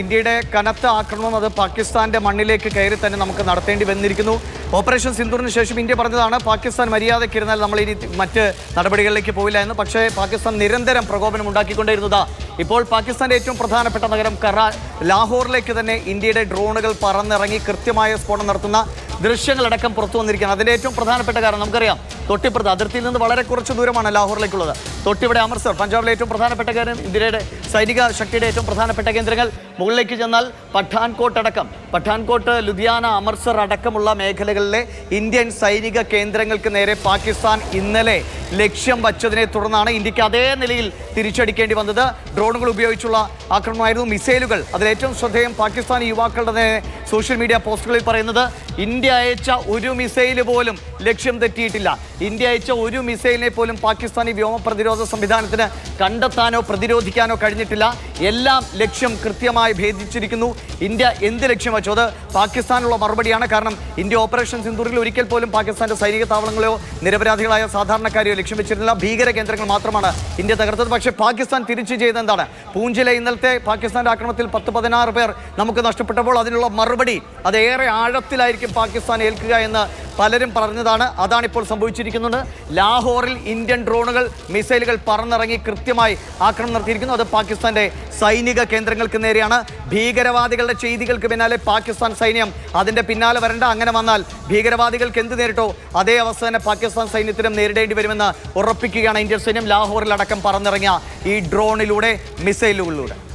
ഇന്ത്യയുടെ കനത്ത ആക്രമണം അത് പാകിസ്ഥാന്റെ മണ്ണിലേക്ക് കയറി തന്നെ നമുക്ക് നടത്തേണ്ടി വന്നിരിക്കുന്നു. ഓപ്പറേഷൻ സിന്ദൂറിന് ശേഷം ഇന്ത്യ പറഞ്ഞതാണ് പാകിസ്ഥാൻ മര്യാദയ്ക്കിരുന്നാൽ നമ്മൾ ഇനി മറ്റ് നടപടികളിലേക്ക് പോയില്ല എന്ന്. പക്ഷേ പാകിസ്ഥാൻ നിരന്തരം പ്രകോപനം ഉണ്ടാക്കിക്കൊണ്ടേയിരുന്നതാ. ഇപ്പോൾ പാകിസ്ഥാന്റെ ഏറ്റവും പ്രധാനപ്പെട്ട നഗരം ലാഹോറിലേക്ക് തന്നെ ഇന്ത്യയുടെ ഡ്രോണുകൾ പറന്നിറങ്ങി കൃത്യമായ സ്ഫോടനം നടത്തുന്ന ദൃശ്യങ്ങളടക്കം പുറത്തു വന്നിരിക്കുകയാണ്. അതിൻ്റെ ഏറ്റവും പ്രധാനപ്പെട്ട കാരണം നമുക്കറിയാം, തൊട്ടിപ്പുറത്ത് അതിർത്തിയിൽ നിന്ന് വളരെ കുറച്ച് ദൂരമാണ് ലാഹോറിലേക്കുള്ളത്. തൊട്ടിവിടെ അമൃത്സർ, പഞ്ചാബിലെ ഏറ്റവും പ്രധാനപ്പെട്ട കാര്യം, ഇന്ത്യയുടെ സൈനിക ശക്തിയുടെ ഏറ്റവും പ്രധാനപ്പെട്ട കേന്ദ്രങ്ങൾ. മുകളിലേക്ക് ചെന്നാൽ പഠാൻകോട്ട്, ലുധിയാന, അമൃത്സർ അടക്കമുള്ള മേഖലകളിലെ ഇന്ത്യൻ സൈനിക കേന്ദ്രങ്ങൾക്ക് നേരെ പാകിസ്ഥാൻ ഇന്നലെ ലക്ഷ്യം വച്ചതിനെ തുടർന്നാണ് ഇന്ത്യക്ക് അതേ നിലയിൽ തിരിച്ചടിക്കേണ്ടി വന്നത്. ഡ്രോണുകൾ ഉപയോഗിച്ചുള്ള ആക്രമണമായിരുന്നു. മിസൈലുകൾ, അതിലേറ്റവും ശ്രദ്ധേയം പാകിസ്ഥാനി യുവാക്കളുടെ സോഷ്യൽ മീഡിയ പോസ്റ്റുകളിൽ പറയുന്നത്, ഇന്ത്യ അയച്ച ഒരു മിസൈൽ പോലും ലക്ഷ്യം തെറ്റിയിട്ടില്ല. ഇന്ത്യ അയച്ച ഒരു മിസൈലിനെ പോലും പാകിസ്ഥാനി വ്യോമ പ്രതിരോധ സംവിധാനത്തിന് കണ്ടെത്താനോ പ്രതിരോധിക്കാനോ കഴിഞ്ഞിട്ടില്ല. എല്ലാം ലക്ഷ്യം കൃത്യമായി ഭേദിച്ചിരിക്കുന്നു. ഇന്ത്യ എന്ത് ലക്ഷ്യം വെച്ചോ അത് പാകിസ്ഥാനുള്ള മറുപടിയാണ്. കാരണം ഇന്ത്യ ഓപ്പറേഷൻ സിന്ദൂറിൽ ഒരിക്കൽ പോലും പാകിസ്ഥാന്റെ സൈനിക താവളങ്ങളെയോ നിരപരാധികളായ സാധാരണക്കാരെയോ ലക്ഷ്യം വെച്ചിരുന്നില്ല. ഭീകര കേന്ദ്രങ്ങൾ മാത്രമാണ് ഇന്ത്യ തകർത്തത്. പക്ഷേ പാകിസ്ഥാൻ തിരിച്ചു ചെയ്തത് എന്താണ്? പൂഞ്ചിലെ ഇന്നലത്തെ പാകിസ്ഥാന്റെ ആക്രമണത്തിൽ 10-16 പേർ നമുക്ക് നഷ്ടപ്പെട്ടപ്പോൾ അതിനുള്ള മറുപടി അതേറെ ആഴത്തിലായിരിക്കും പാകിസ്ഥാൻ ഏൽക്കുക എന്ന് പലരും പറഞ്ഞതാണ്. അതാണിപ്പോൾ സംഭവിച്ചിരിക്കുന്നത്. ലാഹോറിൽ ഇന്ത്യൻ ഡ്രോണുകൾ, മിസൈലുകൾ പറന്നിറങ്ങി കൃത്യമായി ആക്രമണം നടത്തിയിരിക്കുന്നു. അത് പാകിസ്ഥാന്റെ സൈനിക കേന്ദ്രങ്ങൾക്ക് നേരെയാണ്. ഭീകരവാദികളുടെ ചെയ്തികൾക്ക് പിന്നാലെ പാകിസ്ഥാൻ സൈന്യം അതിൻ്റെ പിന്നാലെ വരണ്ട. അങ്ങനെ വന്നാൽ ഭീകരവാദികൾക്ക് എന്ത് നേരിട്ടോ അതേ അവസ്ഥ തന്നെ പാകിസ്ഥാൻ സൈന്യത്തിനും നേരിടേണ്ടി വരുമെന്ന് ഉറപ്പിക്കുകയാണ് ഇന്ത്യൻ സൈന്യം. ലാഹോറിലടക്കം പറന്നിറങ്ങിയ ഈ ഡ്രോണിലൂടെ, മിസൈലുകളിലൂടെ.